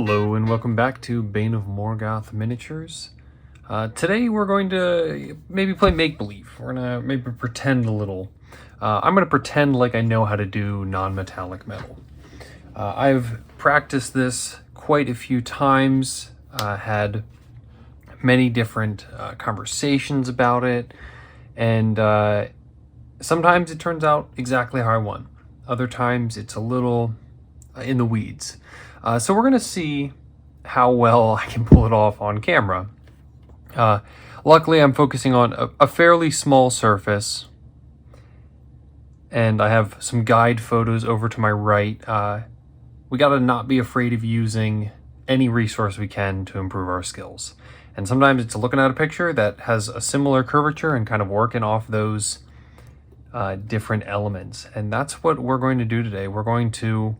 Hello and welcome back to Bane of Morgoth Miniatures. Today we're going to maybe play make-believe. We're gonna maybe pretend a little. I'm gonna pretend like I know how to do non-metallic metal. I've practiced this quite a few times, had many different conversations about it, and sometimes it turns out exactly how I want. Other times it's a little in the weeds. So we're gonna see how well I can pull it off on camera. Luckily I'm focusing on a fairly small surface, and I have some guide photos over to my right. We gotta not be afraid of using any resource we can to improve our skills. And sometimes it's looking at a picture that has a similar curvature and kind of working off those different elements. And that's what we're going to do today. We're going to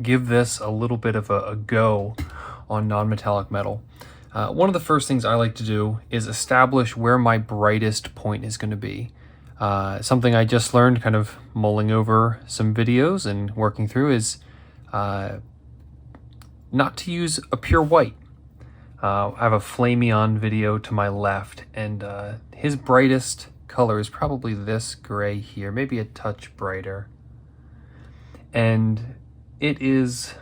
give this a little bit of a go on non-metallic metal. One of the first things I like to do is establish where my brightest point is going to be. Something I just learned kind of mulling over some videos and working through is not to use a pure white. I have a Flameon video to my left, and his brightest color is probably this gray here, maybe a touch brighter. And it is,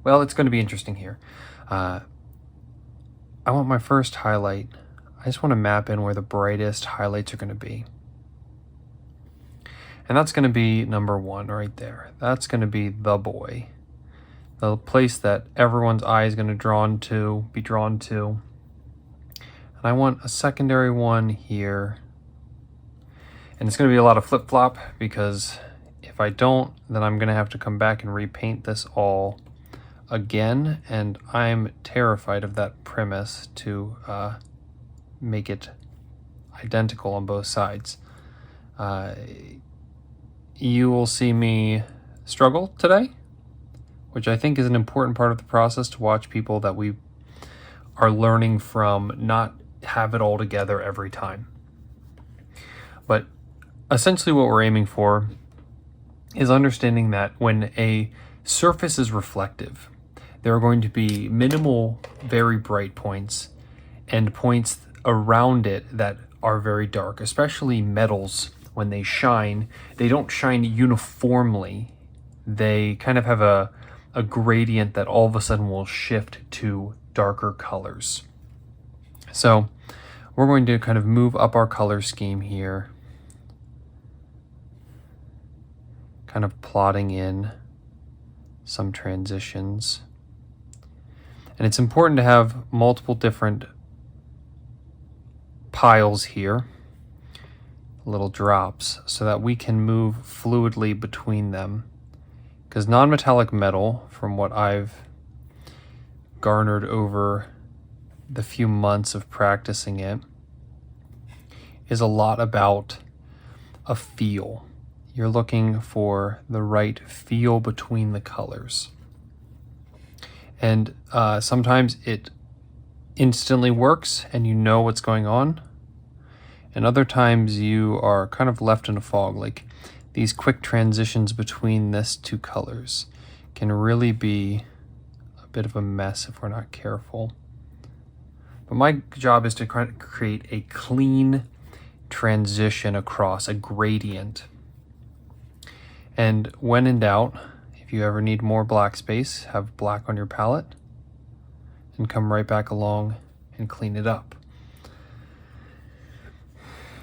well, it's going to be interesting here. I want my first highlight. I just want to map in where the brightest highlights are going to be. And that's going to be number one right there. That's going to be the boy. The place that everyone's eye is going to be drawn to. And I want a secondary one here. And it's going to be a lot of flip-flop, because if I don't, then I'm going to have to come back and repaint this all again, and I'm terrified of that premise to make it identical on both sides. You will see me struggle today, which I think is an important part of the process, to watch people that we are learning from not have it all together every time. But essentially what we're aiming for is understanding that when a surface is reflective, there are going to be minimal, very bright points and points around it that are very dark. Especially metals, when they shine, they don't shine uniformly. They kind of have a gradient that all of a sudden will shift to darker colors. So we're going to kind of move up our color scheme here, kind of plotting in some transitions. And it's important to have multiple different piles here, little drops, so that we can move fluidly between them. Because non-metallic metal, from what I've garnered over the few months of practicing it, is a lot about a feel. You're looking for the right feel between the colors. And sometimes it instantly works and you know what's going on. And other times you are kind of left in a fog. Like, these quick transitions between these two colors can really be a bit of a mess if we're not careful. But my job is to create a clean transition across, a gradient. And when in doubt, if you ever need more black space, have black on your palette and come right back along and clean it up.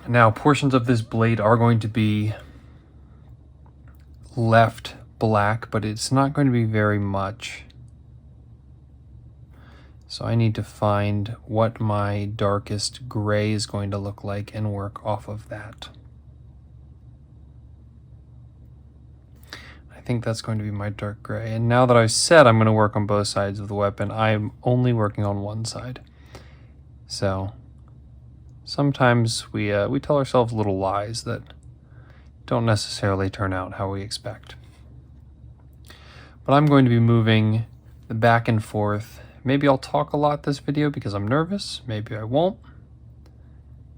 Now, portions of this blade are going to be left black, but it's not going to be very much. So I need to find what my darkest gray is going to look like and work off of that. I think that's going to be my dark gray. And now that I've said I'm going to work on both sides of the weapon, I'm only working on one side. So sometimes we tell ourselves little lies that don't necessarily turn out how we expect. But I'm going to be moving the back and forth. Maybe I'll talk a lot this video because I'm nervous. Maybe I won't.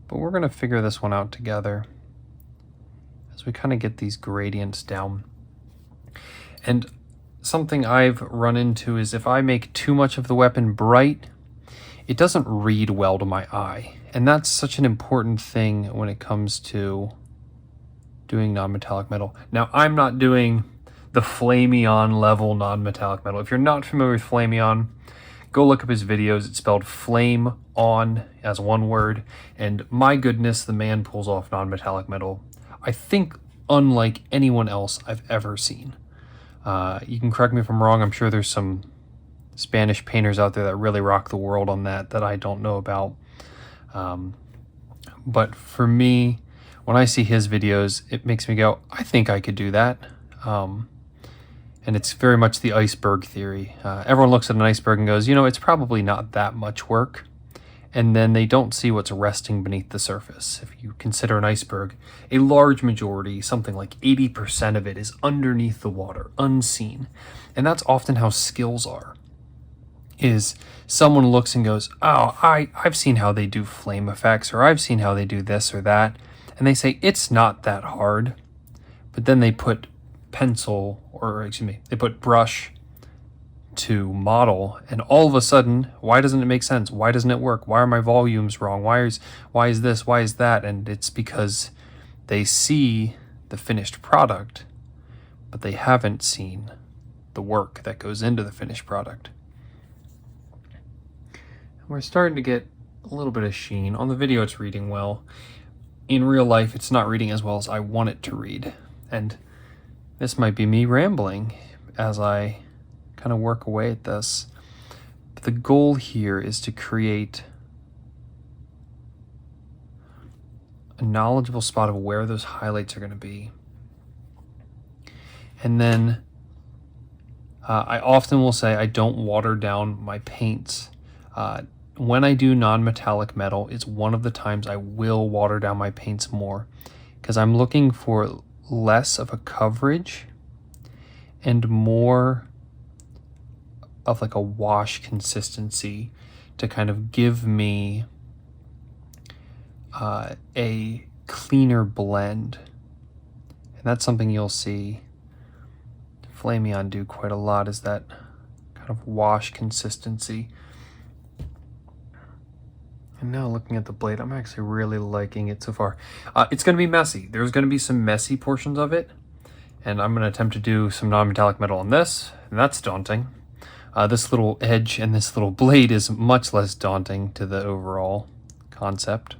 But we're going to figure this one out together as we kind of get these gradients down. And something I've run into is if I make too much of the weapon bright, it doesn't read well to my eye. And that's such an important thing when it comes to doing non-metallic metal. Now, I'm not doing the Flameon level non-metallic metal. If you're not familiar with Flameon, go look up his videos. It's spelled flame on as one word. And my goodness, the man pulls off non-metallic metal, I think, unlike anyone else I've ever seen. You can correct me if I'm wrong. I'm sure there's some Spanish painters out there that really rock the world on that I don't know about. But for me, when I see his videos, it makes me go, I think I could do that. And it's very much the iceberg theory. Everyone looks at an iceberg and goes, it's probably not that much work. And then they don't see what's resting beneath the surface. If you consider an iceberg, a large majority, something like 80% of it, is underneath the water, unseen. And that's often how skills are. Is someone looks and goes, oh, I've seen how they do flame effects, or I've seen how they do this or that. And they say, it's not that hard. But then they put they put brush to model, and all of a sudden, why doesn't it make sense? Why doesn't it work? Why are my volumes wrong? Why is this? Why is that? And it's because they see the finished product, but they haven't seen the work that goes into the finished product. We're starting to get a little bit of sheen. On the video, it's reading well. In real life, it's not reading as well as I want it to read. And this might be me rambling as I kind of work away at this. But the goal here is to create a knowledgeable spot of where those highlights are going to be. And then I often will say I don't water down my paints. When I do non-metallic metal, it's one of the times I will water down my paints more, because I'm looking for less of a coverage and more of like a wash consistency to kind of give me a cleaner blend. And that's something you'll see Flameon do quite a lot, is that kind of wash consistency. And now looking at the blade, I'm actually really liking it so far. It's going to be messy. There's going to be some messy portions of it. And I'm going to attempt to do some non-metallic metal on this. And that's daunting. This little edge and this little blade is much less daunting to the overall concept.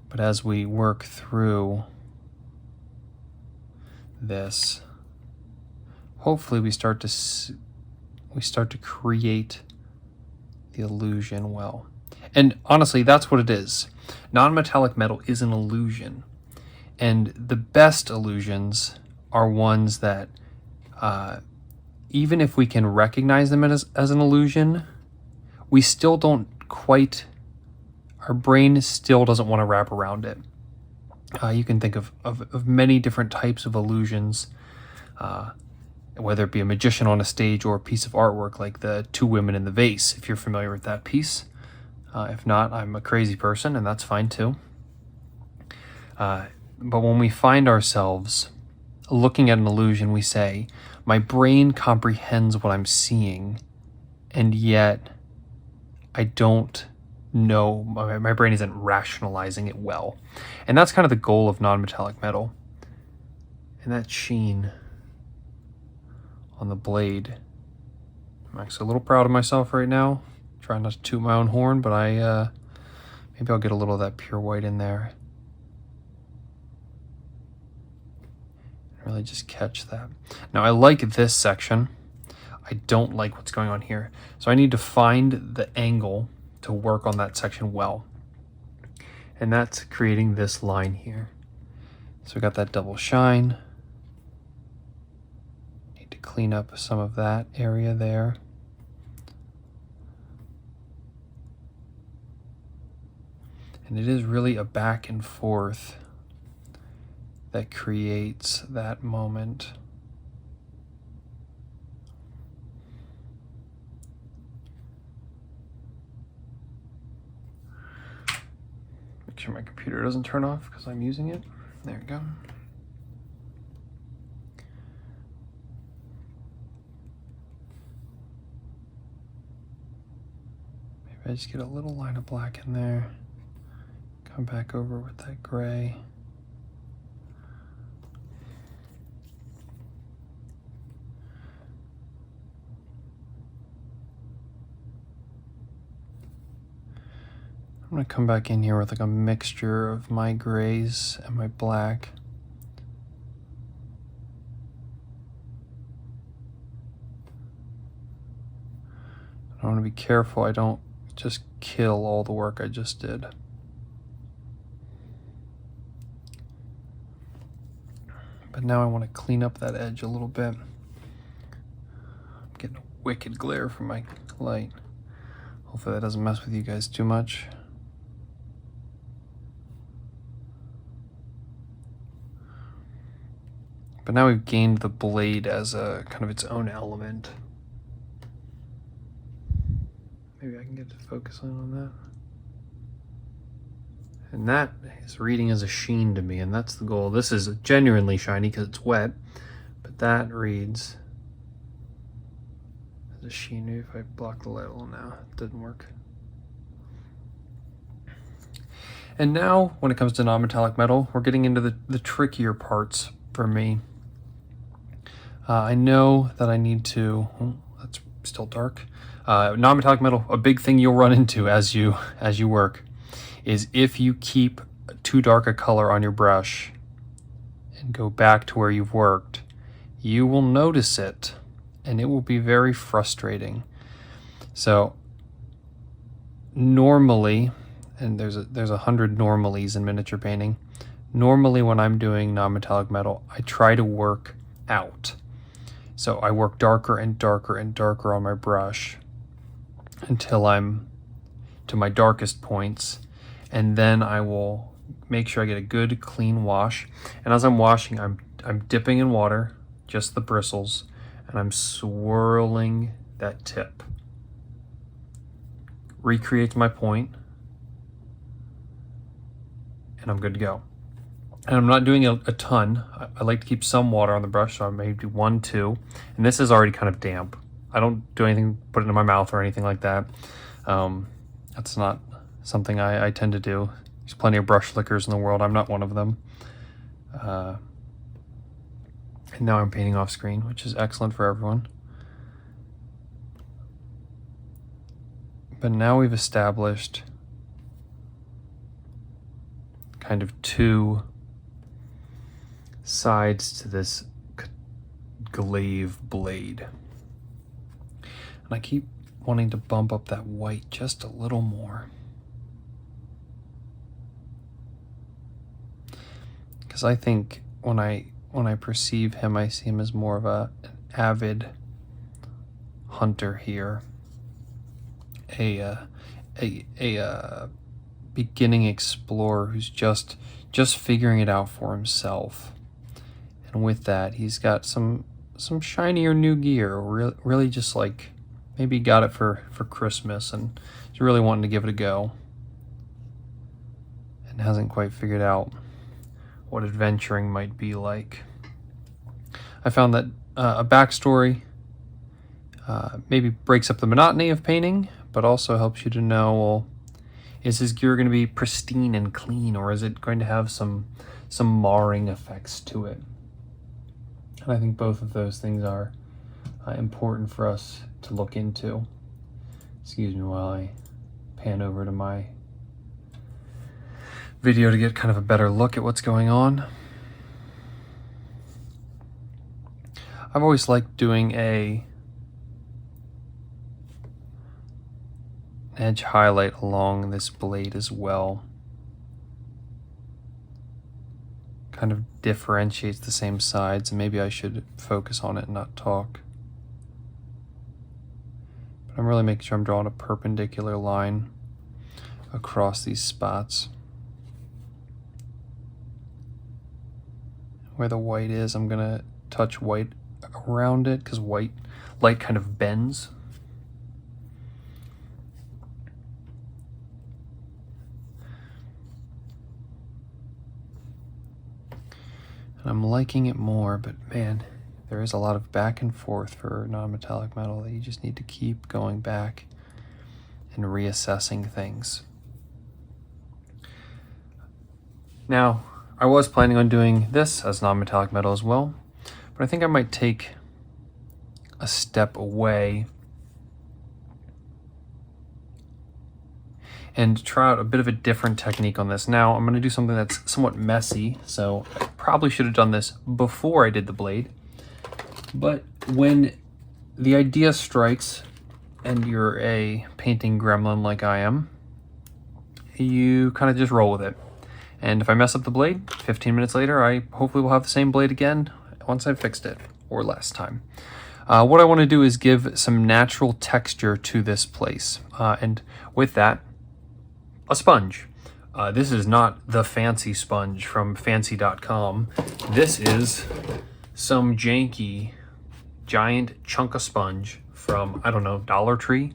But as we work through this, hopefully we start to create the illusion well. And honestly, that's what it is. Non-metallic metal is an illusion. And the best illusions are ones that, even if we can recognize them as an illusion, we still don't quite, our brain still doesn't want to wrap around it. You can think of many different types of illusions, whether it be a magician on a stage or a piece of artwork like the Two Women in the Vase, if you're familiar with that piece. If not, I'm a crazy person, and that's fine too. But when we find ourselves looking at an illusion, we say, my brain comprehends what I'm seeing, and yet I don't know, my brain isn't rationalizing it well. And that's kind of the goal of non-metallic metal. And that sheen on the blade, I'm actually a little proud of myself right now. Trying not to toot my own horn, but maybe I'll get a little of that pure white in there. Really just catch that. Now I like this section. I don't like what's going on here. So I need to find the angle to work on that section well. And that's creating this line here. So we got that double shine. Need to clean up some of that area there. And it is really a back and forth that creates that moment. Make sure my computer doesn't turn off because I'm using it. There we go. I just get a little line of black in there, come back over with that gray. I'm gonna come back in here with like a mixture of my grays and my black. I want to be careful I don't just kill all the work I just did. But now I want to clean up that edge a little bit. I'm getting a wicked glare from my light. Hopefully that doesn't mess with you guys too much. But now we've gained the blade as a kind of its own element. Maybe I can get to focus on that. And that is reading as a sheen to me, and that's the goal. This is genuinely shiny because it's wet, but that reads as a sheen. Maybe if I block the light a little now, it didn't work. And now, when it comes to non-metallic metal, we're getting into the trickier parts for me. I know that I need to, that's still dark. Non-metallic metal, a big thing you'll run into as you work is if you keep too dark a color on your brush and go back to where you've worked, you will notice it and it will be very frustrating. So normally, and there's 100 normalies in miniature painting, normally when I'm doing non-metallic metal, I try to work out. So I work darker and darker and darker on my brush until I'm to my darkest points, and then I will make sure I get a good clean wash. And as I'm washing, I'm dipping in water, just the bristles, and I'm swirling that tip. Recreates my point, and I'm good to go. And I'm not doing a ton. I like to keep some water on the brush, so I may do 1, 2. And this is already kind of damp. I don't do anything, put it in my mouth or anything like that. That's not something I tend to do. There's plenty of brush lickers in the world. I'm not one of them. And now I'm painting off screen, which is excellent for everyone. But now we've established kind of two sides to this glaive blade. And I keep wanting to bump up that white just a little more. Because I think when I perceive him, I see him as more of an avid hunter here. A beginning explorer who's just figuring it out for himself. And with that, he's got some shinier new gear, really just like maybe he got it for Christmas and he's really wanting to give it a go and hasn't quite figured out what adventuring might be like. I found that a backstory maybe breaks up the monotony of painting, but also helps you to know, well, is his gear going to be pristine and clean, or is it going to have some marring effects to it? And I think both of those things are important for us to look into. Excuse me while I pan over to my video to get kind of a better look at what's going on. I've always liked doing an edge highlight along this blade as well. Kind of differentiates the same sides, and maybe I should focus on it and not talk. But I'm really making sure I'm drawing a perpendicular line across these spots. Where the white is, I'm gonna touch white around it because light kind of bends. And I'm liking it more, but man, there is a lot of back and forth for non-metallic metal that you just need to keep going back and reassessing things. Now, I was planning on doing this as non-metallic metal as well, but I think I might take a step away and try out a bit of a different technique on this. Now, I'm going to do something that's somewhat messy, so I probably should have done this before I did the blade. But when the idea strikes and you're a painting gremlin like I am, you kind of just roll with it. And if I mess up the blade, 15 minutes later, I hopefully will have the same blade again once I've fixed it, or less time. What I want to do is give some natural texture to this place. And with that, a sponge. This is not the fancy sponge from fancy.com. This is some janky giant chunk of sponge from, I don't know, Dollar Tree.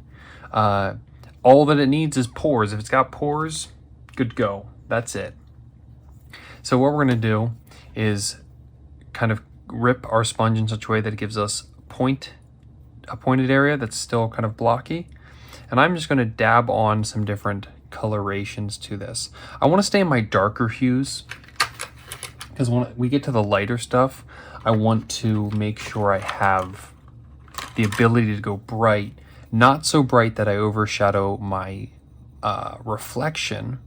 All that it needs is pores. If it's got pores, good to go. That's it. So what we're going to do is kind of rip our sponge in such a way that it gives us a pointed area that's still kind of blocky. And I'm just going to dab on some different colorations to this. I want to stay in my darker hues because when we get to the lighter stuff, I want to make sure I have the ability to go bright, not so bright that I overshadow my reflection.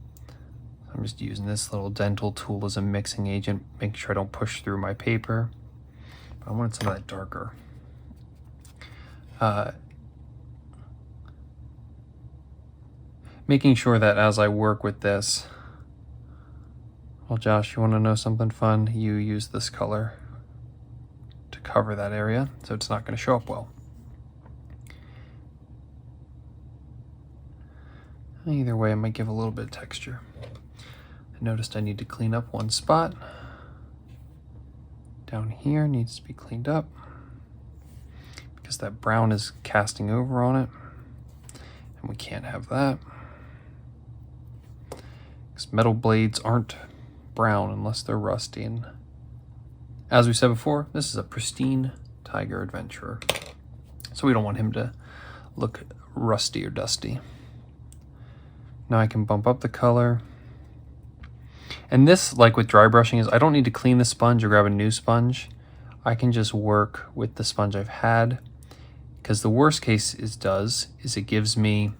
I'm just using this little dental tool as a mixing agent, making sure I don't push through my paper. But I wanted some of that darker. Making sure that as I work with this, well, Josh, you want to know something fun? You use this color to cover that area, so it's not going to show up well. Either way, I might give a little bit of texture. I noticed I need to clean up one spot. Down here needs to be cleaned up because that brown is casting over on it, and we can't have that. Because metal blades aren't brown unless they're rusty, and as we said before, this is a pristine Tiger Adventurer, so we don't want him to look rusty or dusty. Now I can bump up the color. And this, like with dry brushing, is I don't need to clean the sponge or grab a new sponge. I can just work with the sponge I've had, because the worst case is it gives me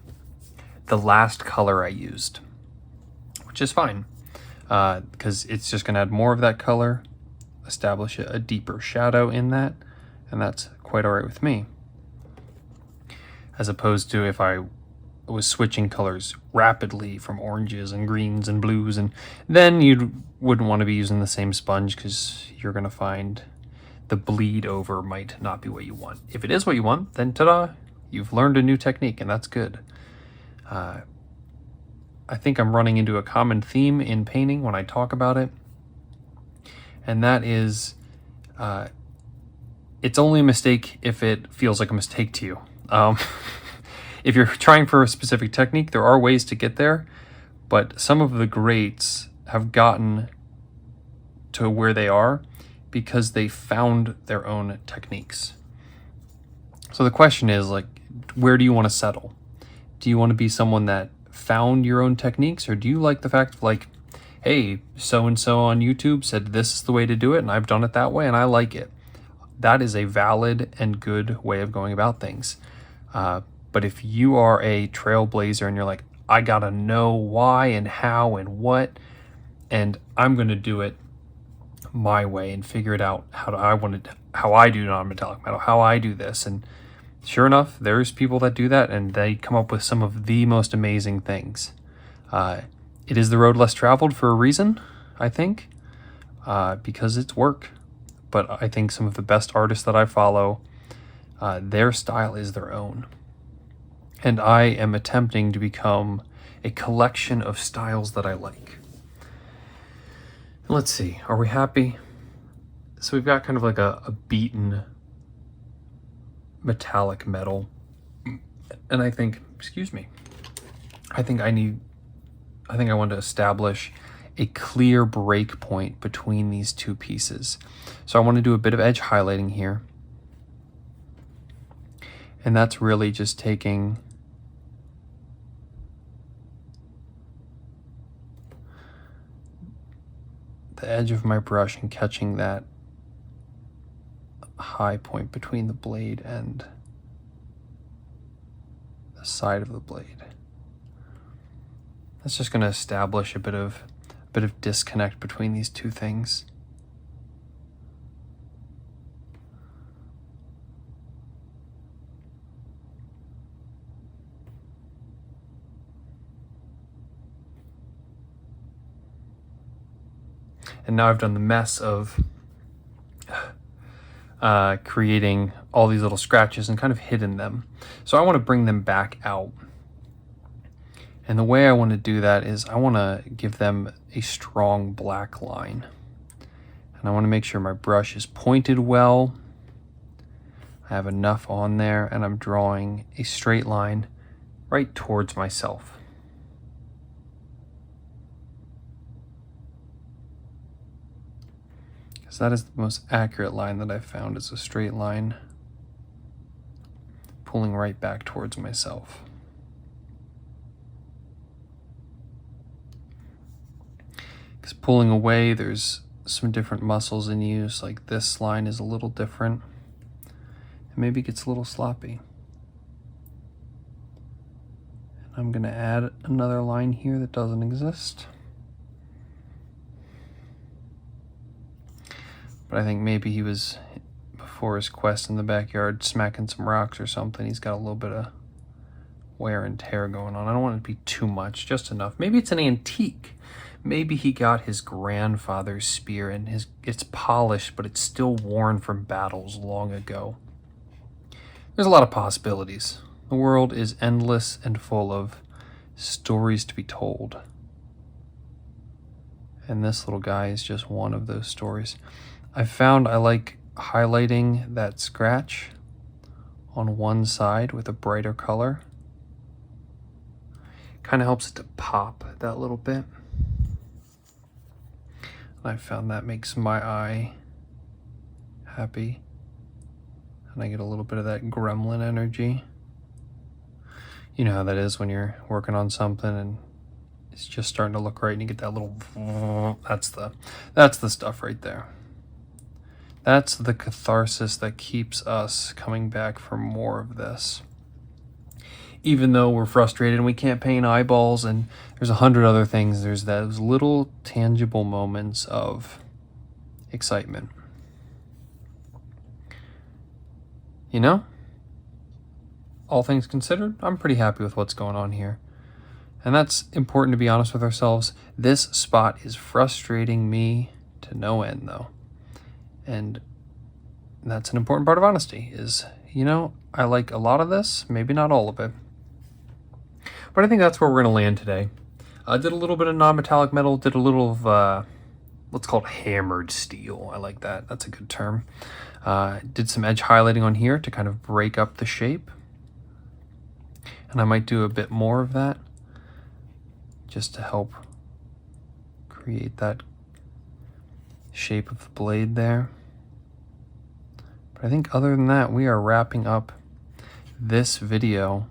the last color I used, which is fine, because it's just going to add more of that color, establish a deeper shadow in that, and that's quite all right with me. As opposed to if I was switching colors rapidly from oranges and greens and blues, and then you wouldn't want to be using the same sponge because you're going to find the bleed over might not be what you want. If it is what you want, then ta-da, you've learned a new technique, and that's good. I think I'm running into a common theme in painting when I talk about it, and that is it's only a mistake if it feels like a mistake to you. If you're trying for a specific technique, there are ways to get there, but some of the greats have gotten to where they are because they found their own techniques. So the question is, like, where do you want to settle? Do you want to be someone that found your own techniques, or do you like the fact of, like, hey, so-and-so on YouTube said this is the way to do it, and I've done it that way, and I like it? That is a valid and good way of going about things. But if you are a trailblazer and you're like, I gotta know why and how and what, and I'm gonna do it my way and figure it out how I do non-metallic metal, how I do this, and sure enough, there's people that do that, and they come up with some of the most amazing things. It is the road less traveled for a reason, I think, because it's work. But I think some of the best artists that I follow, their style is their own. And I am attempting to become a collection of styles that I like. Let's see, are we happy? So we've got kind of like a beaten metallic metal. And I think, I want to establish a clear break point between these two pieces. So I want to do a bit of edge highlighting here. And that's really just taking the edge of my brush and catching that high point between the blade and the side of the blade. That's just going to establish a bit of disconnect between these two things. And now I've done the mess of creating all these little scratches and kind of hidden them. So I want to bring them back out. And the way I want to do that is I want to give them a strong black line. And I want to make sure my brush is pointed well. I have enough on there, and I'm drawing a straight line right towards myself. Because that is the most accurate line that I've found, is a straight line pulling right back towards myself. Because pulling away, there's some different muscles in use, like this line is a little different. And maybe it gets a little sloppy. And I'm going to add another line here that doesn't exist. But I think maybe he was, before his quest in the backyard, smacking some rocks or something. He's got a little bit of wear and tear going on. I don't want it to be too much, just enough. Maybe it's an antique. Maybe he got his grandfather's spear and it's polished, but it's still worn from battles long ago. There's a lot of possibilities. The world is endless and full of stories to be told. And this little guy is just one of those stories. I've found I like highlighting that scratch on one side with a brighter color. Kind of helps it to pop that little bit. I found that makes my eye happy. And I get a little bit of that gremlin energy. You know how that is when you're working on something and it's just starting to look right and you get that little, that's the stuff right there. That's the catharsis that keeps us coming back for more of this. Even though we're frustrated and we can't paint eyeballs and there's 100 other things, there's those little tangible moments of excitement. You know, all things considered, I'm pretty happy with what's going on here. And that's important to be honest with ourselves. This spot is frustrating me to no end though. And that's an important part of honesty is, you know, I like a lot of this, maybe not all of it. But I think that's where we're going to land today. I did a little bit of non-metallic metal, did a little of, let's call it hammered steel. I like that. That's a good term. Did some edge highlighting on here to kind of break up the shape. And I might do a bit more of that just to help create that shape of the blade there. But I think other than that, we are wrapping up this video.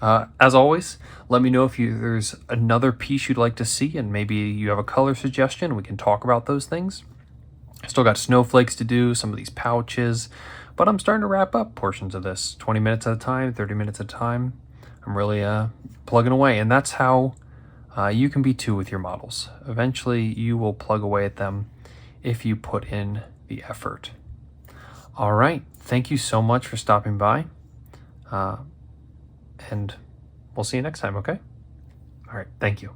As always, let me know if there's another piece you'd like to see and maybe you have a color suggestion. We can talk about those things. Still got snowflakes to do, some of these pouches, but I'm starting to wrap up portions of this, 20 minutes at a time, 30 minutes at a time. I'm really plugging away, and that's how you can be too with your models. Eventually, you will plug away at them if you put in the effort. All right, thank you so much for stopping by. And we'll see you next time, okay? All right, thank you.